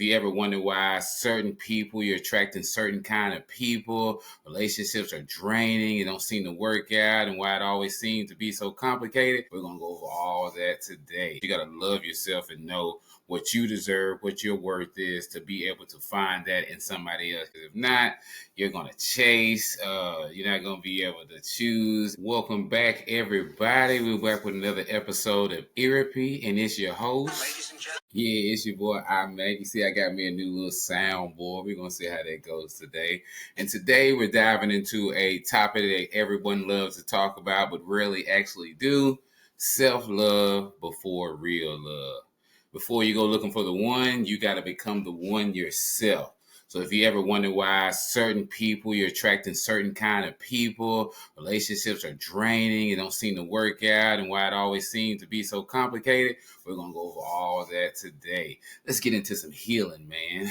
you ever wonder why certain people, you're attracting certain kind of people, relationships are draining, it don't seem to work out, and why it always seems to be so complicated, we're going to go over all that today. You got to love yourself and know what you deserve, what your worth is, to be able to find that in somebody else. If not, you're going to chase. You're not going to be able to choose. Welcome back, everybody. We're back with another episode of EARAPY, and it's your host. Yeah, it's your boy iMAC. You see, I got me a new little soundboard. We're going to see how that goes today. And today we're diving into a topic that everyone loves to talk about, but rarely actually do. Self-love before real love. Before you go looking for the one, you got to become the one yourself. So if you ever wonder why certain people, you're attracting certain kind of people, relationships are draining, it don't seem to work out, and why it always seems to be so complicated, we're going to go over all that today. Let's get into some healing, man.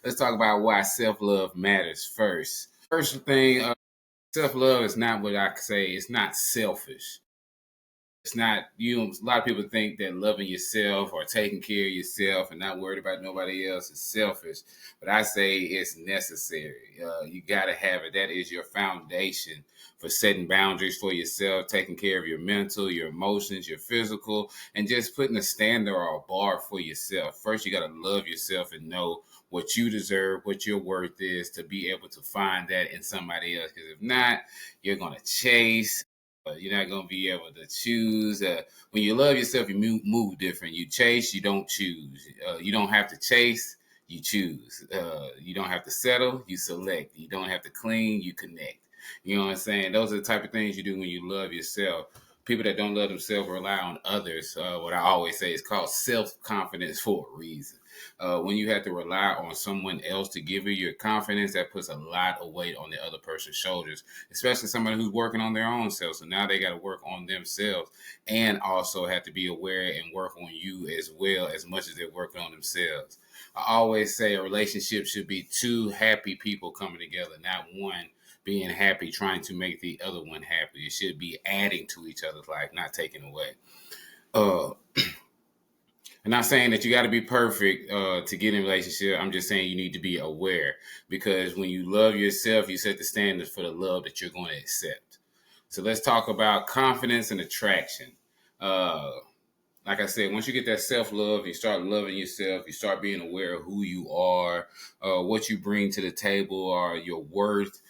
Let's talk about why self-love matters first. First thing, self-love is not what I say. It's not selfish. It's not, a lot of people think that loving yourself or taking care of yourself and not worried about nobody else is selfish. But I say it's necessary. You got to have it. That is your foundation for setting boundaries for yourself, taking care of your mental, your emotions, your physical, and just putting a standard or a bar for yourself. First, you got to love yourself and know what you deserve, what your worth is, to be able to find that in somebody else. Because if not, you're going to chase. You're not going to be able to choose. When you love yourself, you move different. You chase, you don't choose. You don't have to chase, you choose. You don't have to settle, you select. You don't have to clean, you connect. You know what I'm saying? Those are the type of things you do when you love yourself. People that don't love themselves rely on others. What I always say is called self-confidence for a reason. When you have to rely on someone else to give you your confidence, that puts a lot of weight on the other person's shoulders, especially somebody who's working on their own self. So now they got to work on themselves and also have to be aware and work on you as well, as much as they're working on themselves. I always say a relationship should be two happy people coming together, not one being happy, trying to make the other one happy. It should be adding to each other's life, not taking away. I'm not saying that you got to be perfect to get in a relationship. I'm just saying you need to be aware, because when you love yourself, you set the standards for the love that you're going to accept. So let's talk about confidence and attraction. Like I said, once you get that self-love, you start loving yourself, you start being aware of who you are, what you bring to the table, or your worth,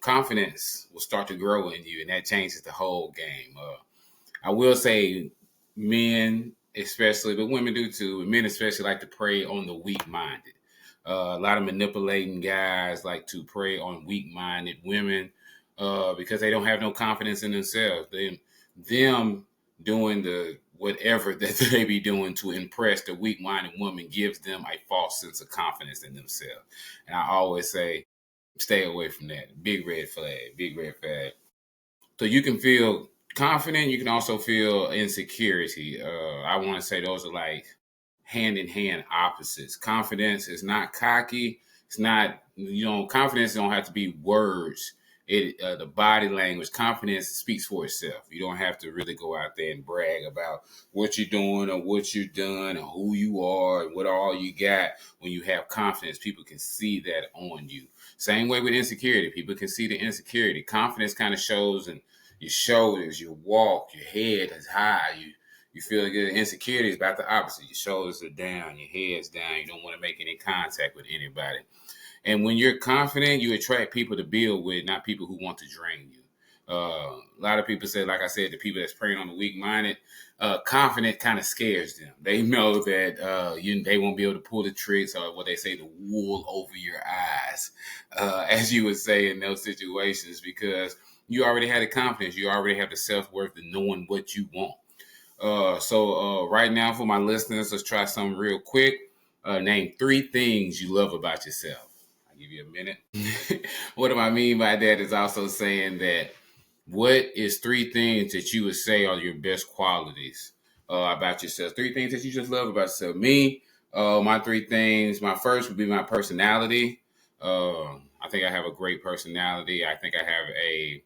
confidence will start to grow in you, and that changes the whole game. I will say men especially, but women do too, men especially like to prey on the weak-minded. A lot of manipulating guys like to prey on weak-minded women because they don't have no confidence in themselves. Them doing the whatever that they be doing to impress the weak-minded woman gives them a false sense of confidence in themselves. And I always say, stay away from that. Big red flag, big red flag. So you can feel confident. You can also feel insecurity. I want to say those are like hand in hand opposites. Confidence is not cocky. It's not, confidence don't have to be words. The body language, confidence speaks for itself. You don't have to really go out there and brag about what you're doing or what you've done or who you are and what all you got. When you have confidence, people can see that on you. Same way with insecurity. People can see the insecurity. Confidence kind of shows in your shoulders, your walk, your head is high. You feel good. Insecurity is about the opposite. Your shoulders are down, your head's down. You don't want to make any contact with anybody. And when you're confident, you attract people to build with, not people who want to drain you. A lot of people say, like I said, the people that's preying on the weak-minded, confident kind of scares them. They know that they won't be able to pull the tricks, or what they say, the wool over your eyes, as you would say in those situations, because you already have the confidence. You already have the self-worth of knowing what you want. So right now for my listeners, let's try something real quick. Name 3 things you love about yourself. Give you a minute. What do I mean by that is also saying that what is 3 things that you would say are your best qualities about yourself? 3 things that you just love about yourself. Me, my 3 things, my first would be my personality. I think I have a great personality. I think I have a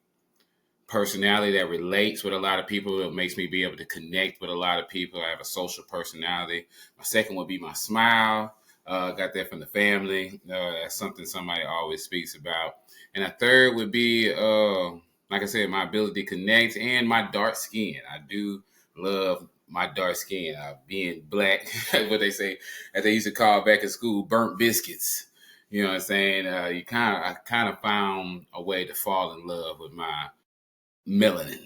personality that relates with a lot of people. It makes me be able to connect with a lot of people. I have a social personality. My second would be my smile. Got that from the family. That's something somebody always speaks about. And a third would be, like I said, my ability to connect and my dark skin. I do love my dark skin. Being black, what they say, as they used to call back in school, burnt biscuits. You know what I'm saying? I kind of found a way to fall in love with my melanin.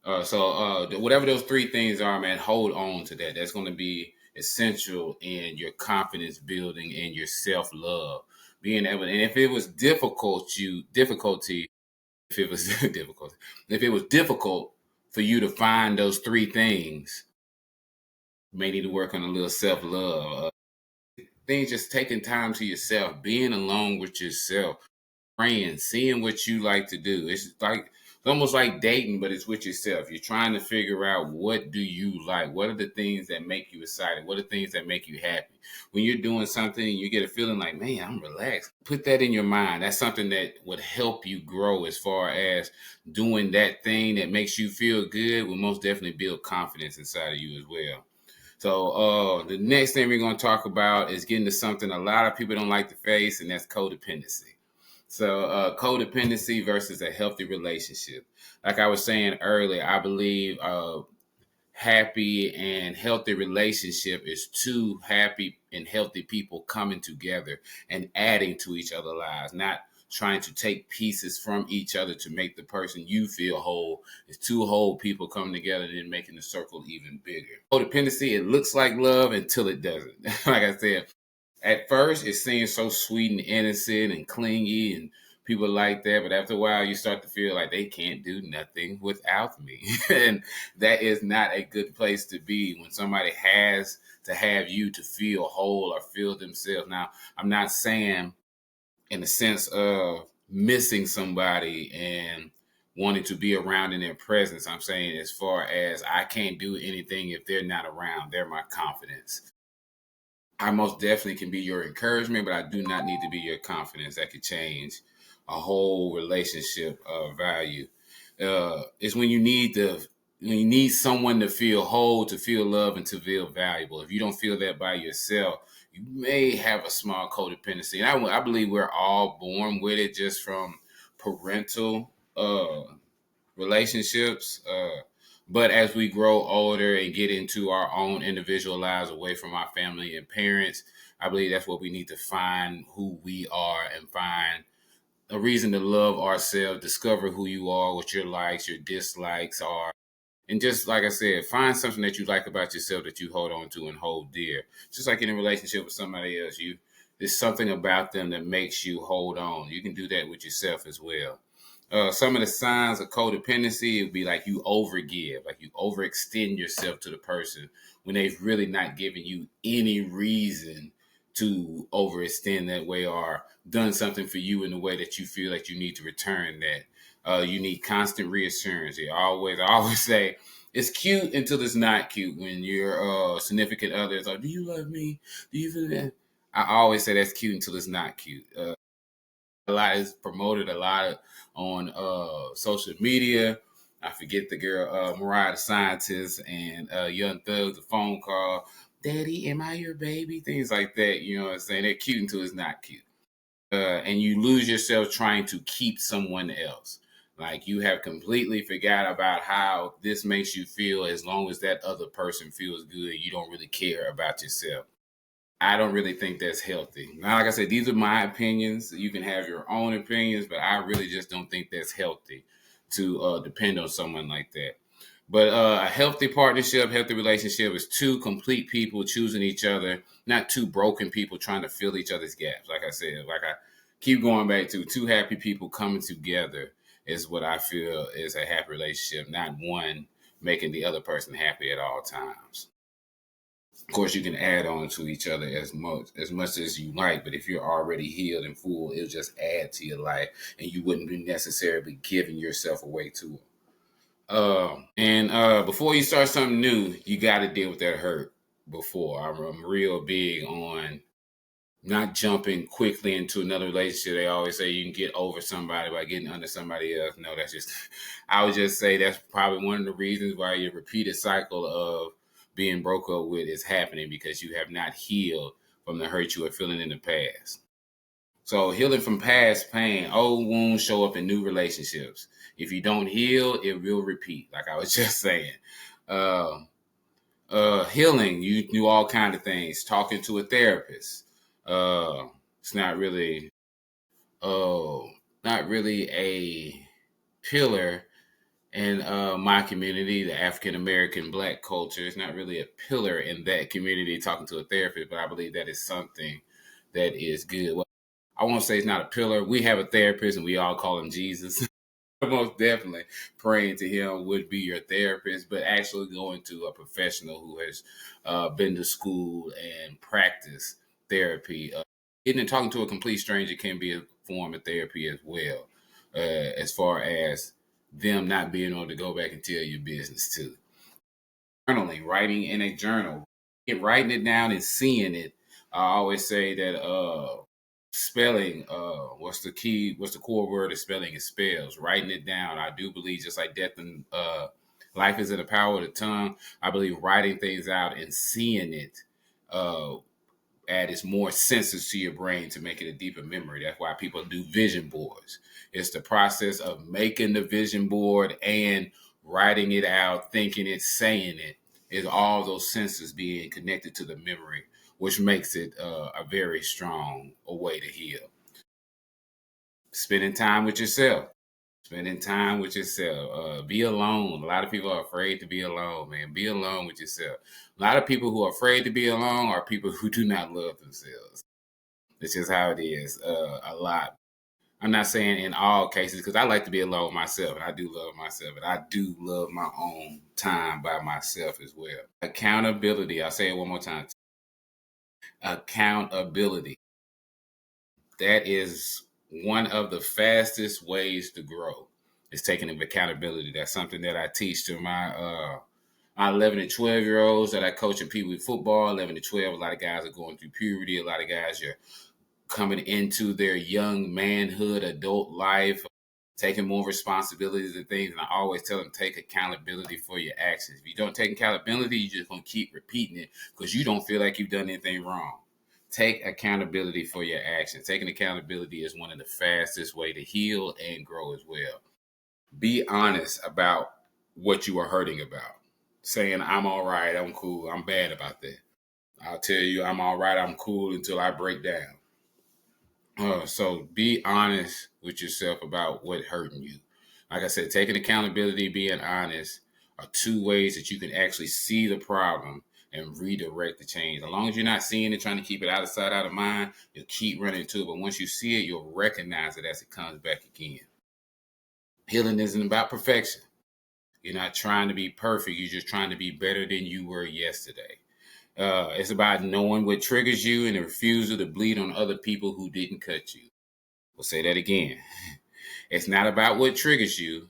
Whatever those three things are, man, hold on to that. That's going to be essential in your confidence building and your self love. Being able, and if it was difficulty, if it was difficult, if it was difficult for you to find those three things, you may need to work on a little self love. Things just taking time to yourself, being alone with yourself, praying, seeing what you like to do. It's almost like dating, but it's with yourself. You're trying to figure out, what do you like? What are the things that make you excited? What are the things that make you happy? When you're doing something and you get a feeling like, man, I'm relaxed, put that in your mind. That's something that would help you grow, as far as doing that thing that makes you feel good will most definitely build confidence inside of you as well. So the next thing we're going to talk about is getting to something a lot of people don't like to face, and that's codependency. So codependency versus a healthy relationship. Like I was saying earlier, I believe happy and healthy relationship is two happy and healthy people coming together and adding to each other's lives, not trying to take pieces from each other to make the person you feel whole. It's two whole people coming together and then making the circle even bigger. Codependency, it looks like love until it doesn't. Like I said, at first it seems so sweet and innocent and clingy and people like that, but after a while you start to feel like they can't do nothing without me. And that is not a good place to be when somebody has to have you to feel whole or feel themselves. Now, I'm not saying in the sense of missing somebody and wanting to be around in their presence. I'm saying, as far as I can't do anything if they're not around, they're my confidence. I most definitely can be your encouragement, but I do not need to be your confidence. That could change a whole relationship value. It's when you need someone to feel whole, to feel love, and to feel valuable. If you don't feel that by yourself, you may have a small codependency. And I believe we're all born with it, just from parental relationships. But as we grow older and get into our own individual lives away from our family and parents, I believe that's what we need to find who we are and find a reason to love ourselves, discover who you are, what your likes, your dislikes are. And just like I said, find something that you like about yourself that you hold on to and hold dear. Just like in a relationship with somebody else, there's something about them that makes you hold on. You can do that with yourself as well. Some of the signs of codependency would be like you overgive, like you overextend yourself to the person when they've really not given you any reason to overextend that way, or done something for you in a way that you feel like you need to return that. You need constant reassurance. I always say, it's cute until it's not cute when your significant other is like, "Do you love me? Do you feel that?" I always say that's cute until it's not cute. A lot is promoted a lot on social media. I forget the girl, Mariah the Scientist, and Young Thug, the phone call, "Daddy, am I your baby?" Things like that. You know what I'm saying? They're cute until it's not cute. And you lose yourself trying to keep someone else. Like, you have completely forgot about how this makes you feel. As long as that other person feels good, you don't really care about yourself. I don't really think that's healthy. Now, like I said, these are my opinions. You can have your own opinions, but I really just don't think that's healthy to depend on someone like that. But a healthy partnership, healthy relationship is two complete people choosing each other, not two broken people trying to fill each other's gaps. Like I said, like I keep going back to, two happy people coming together is what I feel is a happy relationship, not one making the other person happy at all times. Of course, you can add on to each other as much as you like, but if you're already healed and full, it'll just add to your life, and you wouldn't be necessarily giving yourself away to them. And before you start something new, you got to deal with that hurt before. I'm real big on not jumping quickly into another relationship. They always say you can get over somebody by getting under somebody else. I would just say that's probably one of the reasons why your repeated cycle of being broke up with is happening because you have not healed from the hurt you were feeling in the past. So healing from past pain, old wounds show up in new relationships. If you don't heal, it will repeat. Like I was just saying. Uh, Healing, you do all kind of things. Talking to a therapist. It's not really a pillar in my community, the African American Black culture. It's not really a pillar in that community. Talking to a therapist, but I believe that is something that is good. Well, I won't say it's not a pillar. We have a therapist, and we all call him Jesus. Most definitely praying to him would be your therapist, but actually going to a professional who has been to school and practiced therapy. Getting and talking to a complete stranger can be a form of therapy as well, as far as them not being able to go back and tell your business too. Journaling, writing in a journal, writing it down and seeing it. I always say that spelling, what's the core word of spelling is spells. Writing it down. I do believe just like death and life is in the power of the tongue. I believe writing things out and seeing it uh adds more senses to your brain to make it a deeper memory. That's why people do vision boards. It's the process of making the vision board and writing it out, thinking it, saying it, is all those senses being connected to the memory, which makes it a very strong way to heal. Spending time with yourself. Spending time with yourself. Be alone. A lot of people are afraid to be alone, man. Be alone with yourself. A lot of people who are afraid to be alone are people who do not love themselves. It's just how it is. A lot. I'm not saying in all cases because I like to be alone myself, and I do love myself, and I do love my own time by myself as well. Accountability. I'll say it one more time. Accountability. That is one of the fastest ways to grow. Is taking accountability. That's something that I teach to my 11 and 12 year olds that I coach in Pee Wee football. 11 to 12. A lot of guys are going through puberty. A lot of guys are coming into their young manhood, adult life, taking more responsibilities and things. And I always tell them, take accountability for your actions. If you don't take accountability, you're just going to keep repeating it because you don't feel like you've done anything wrong. Take accountability for your actions. Taking accountability is one of the fastest way to heal and grow as well. Be honest about what you are hurting about. Saying, I'm all right, I'm cool, I'm bad about that. I'll tell you, I'm all right, I'm cool until I break down. So be honest with yourself about what hurting you. Like I said, taking accountability, being honest are two ways that you can actually see the problem and redirect the change. As long as you're not seeing it, trying to keep it out of sight, out of mind, you'll keep running into it. But once you see it, you'll recognize it as it comes back again. Healing isn't about perfection. You're not trying to be perfect. You're just trying to be better than you were yesterday. It's about knowing what triggers you and the refusal to bleed on other people who didn't cut you. We'll say that again. It's not about what triggers you.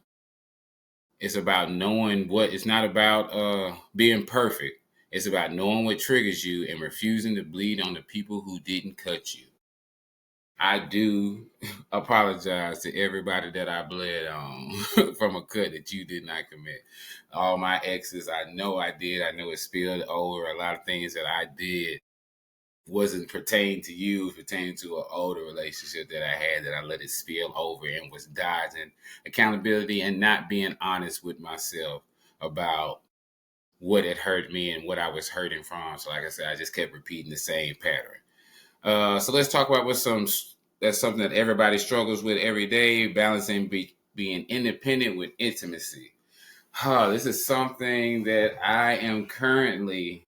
It's about knowing what. It's not about being perfect. It's about knowing what triggers you and refusing to bleed on the people who didn't cut you. I do apologize to everybody that I bled on from a cut that you did not commit. All my exes, I know I did. I know it spilled over. A lot of things that I did wasn't pertaining to you, pertaining to an older relationship that I had that I let it spill over and was dodging accountability and not being honest with myself about what had hurt me and what I was hurting from. So like I said, I just kept repeating the same pattern. So let's talk about that's something that everybody struggles with every day, balancing being independent with intimacy. This is something that I am currently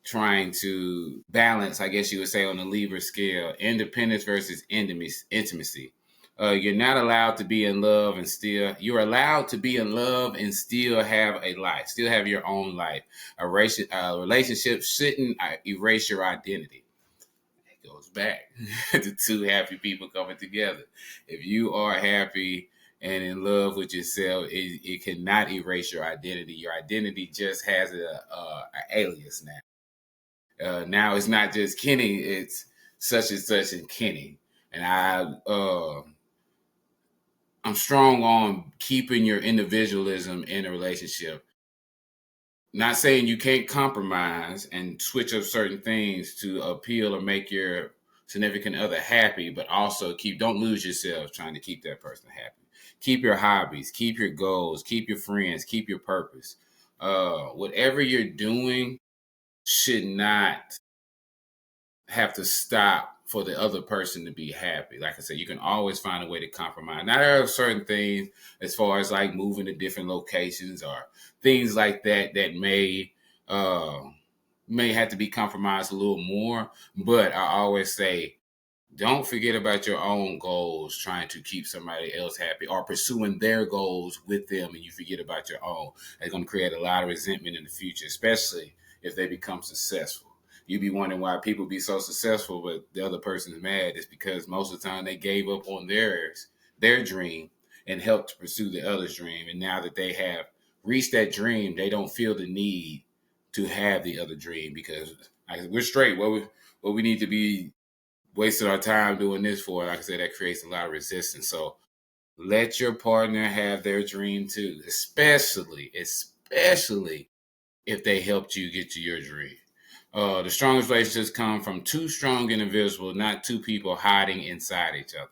trying to balance, I guess you would say, on the Libra scale, independence versus intimacy. You're not allowed to be in love and still, you're allowed to be in love and still have a life, still have your own life. A relationship shouldn't erase your identity. It goes back to two happy people coming together. If you are happy and in love with yourself, it cannot erase your identity. Your identity just has a alias now. Now it's not just Kenny; it's such and such and Kenny. And I'm strong on keeping your individualism in a relationship. Not saying you can't compromise and switch up certain things to appeal or make your significant other happy, but also don't lose yourself trying to keep that person happy. Keep your hobbies, keep your goals, keep your friends, keep your purpose. Whatever you're doing should not have to stop for the other person to be happy. Like I said, you can always find a way to compromise. Now there are certain things as far as like moving to different locations or things like that that uh may have to be compromised a little more. But I always say don't forget about your own goals trying to keep somebody else happy or pursuing their goals with them and you forget about your own. It's going to create a lot of resentment in the future, especially if they become successful. You be wondering why people be so successful, but the other person is mad. It's because most of the time they gave up on their dream, and helped to pursue the other's dream. And now that they have reached that dream, they don't feel the need to have the other dream because we're straight. What we need to be wasting our time doing this for, like I said, that creates a lot of resistance. So let your partner have their dream too, especially if they helped you get to your dream. The strongest relationships come from two strong individuals, not two people hiding inside each other.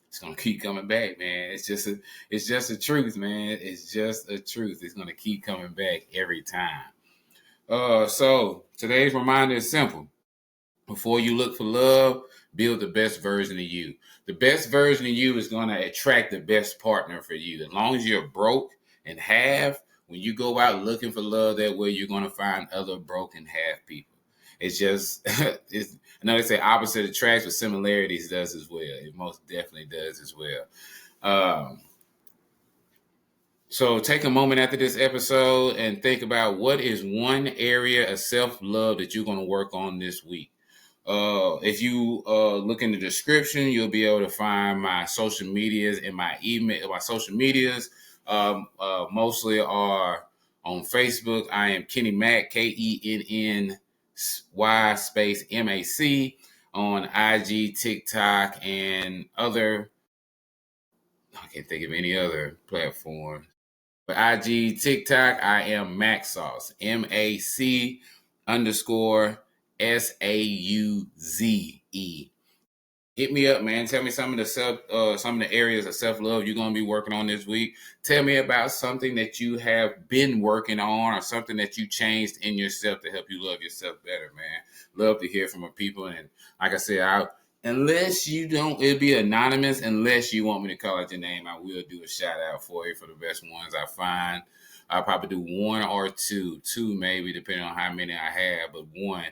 It's gonna keep coming back, man. It's just a truth, man. It's just a truth. It's gonna keep coming back every time. So today's reminder is simple. Before you look for love, build the best version of you. The best version of you is going to attract the best partner for you. As long as you're broke and have, when you go out looking for love that way, you're going to find other broke and have people. It's just, I know they say opposite attracts, but similarities does as well. It most definitely does as well. Um, so take a moment after this episode and think about what is one area of self-love that you're going to work on this week. If you look in the description, you'll be able to find my social medias and my email. My social medias mostly are on Facebook. I am Kenny Mac, KENNY space MAC on IG, TikTok, and other. I can't think of any other platform. But IG, TikTok, I am Mac Sauce, MAC underscore SAUZE. Hit me up, man. Tell me some of the areas of self love you're gonna be working on this week. Tell me about something that you have been working on, or something that you changed in yourself to help you love yourself better, man. Love to hear from people, and like I said, unless you don't, it'll be anonymous. Unless you want me to call out your name, I will do a shout out for you for the best ones I find. I'll probably do one or two maybe, depending on how many I have, but one.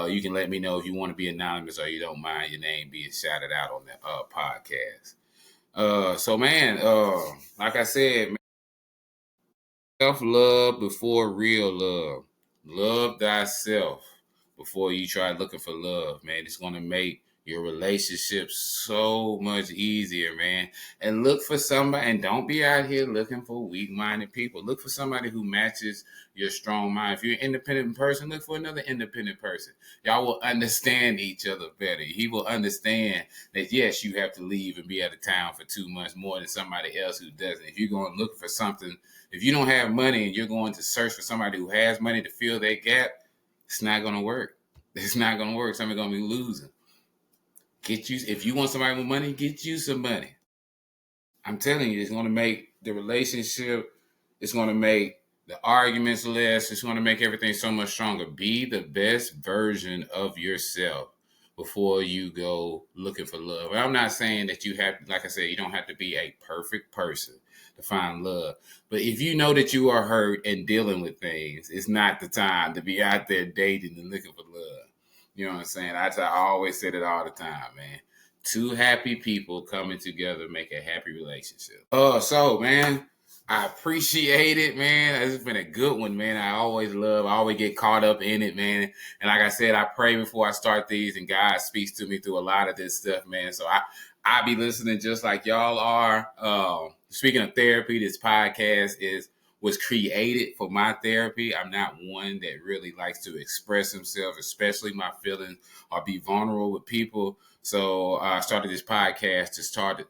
You can let me know if you want to be anonymous or you don't mind your name being shouted out on the podcast. So, man, like I said, self love before real love. Love thyself before you try looking for love, man. It's going to make your relationship so much easier, man. And look for somebody, and don't be out here looking for weak minded people. Look for somebody who matches your strong mind. If you're an independent person, look for another independent person. Y'all will understand each other better. He will understand that, yes, you have to leave and be out of town for 2 months more than somebody else who doesn't. If you're going to look for something, if you don't have money and you're going to search for somebody who has money to fill that gap, it's not going to work. It's not going to work. Somebody's going to be losing. If you want somebody with money, get you some money. I'm telling you, it's going to make the relationship, it's going to make the arguments less, it's going to make everything so much stronger. Be the best version of yourself before you go looking for love. And I'm not saying that you have, like I said, you don't have to be a perfect person to find love. But if you know that you are hurt and dealing with things, it's not the time to be out there dating and looking for love. You know what I'm saying? I always say it all the time, man. Two happy people coming together make a happy relationship. So man, I appreciate it, man. It's been a good one, man. I always get caught up in it, man. And like I said, I pray before I start these, and God speaks to me through a lot of this stuff, man. So I be listening just like y'all are. Speaking of therapy, this podcast is was created for my therapy. I'm not one that really likes to express himself, especially my feelings, or be vulnerable with people. So I started this podcast to start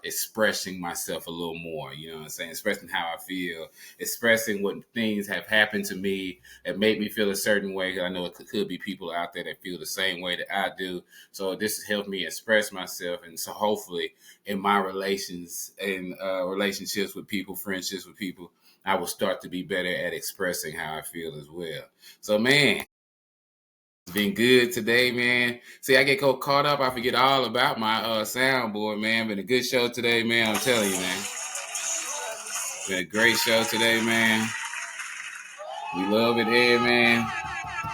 expressing myself a little more. You know what I'm saying? Expressing how I feel, expressing what things have happened to me that make me feel a certain way. 'Cause I know it could be people out there that feel the same way that I do. So this has helped me express myself, and so hopefully in my relations and relationships with people, friendships with people, I will start to be better at expressing how I feel as well. So, man, it's been good today, man. See, I get caught up. I forget all about my soundboard, man. Been a good show today, man. I'm telling you, man. Been a great show today, man. We love it here, man.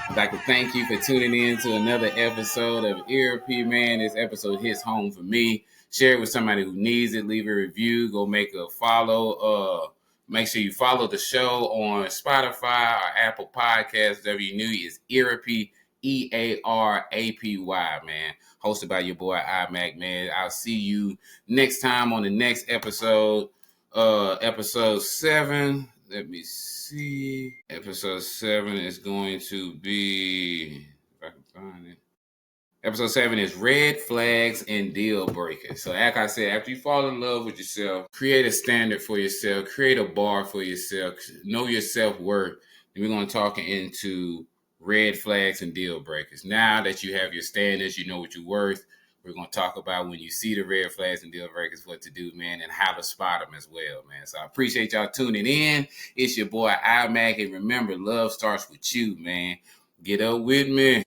I'd like to thank you for tuning in to another episode of EARAPY, man. This episode hits home for me. Share it with somebody who needs it. Leave a review. Go make a follow. Make sure you follow the show on Spotify or Apple Podcasts. Whatever you knew is EARAPY, EARAPY, man. Hosted by your boy iMAC, man. I'll see you next time on the next episode. Episode 7. Let me see. Episode 7 is going to be, if I can find it. Episode 7 is red flags and deal breakers. So like I said, after you fall in love with yourself, create a standard for yourself, create a bar for yourself, know your self-worth. And we're going to talk into red flags and deal breakers. Now that you have your standards, you know what you're worth. We're going to talk about when you see the red flags and deal breakers, what to do, man, and how to spot them as well, man. So I appreciate y'all tuning in. It's your boy iMAC, and remember, love starts with you, man. Get up with me.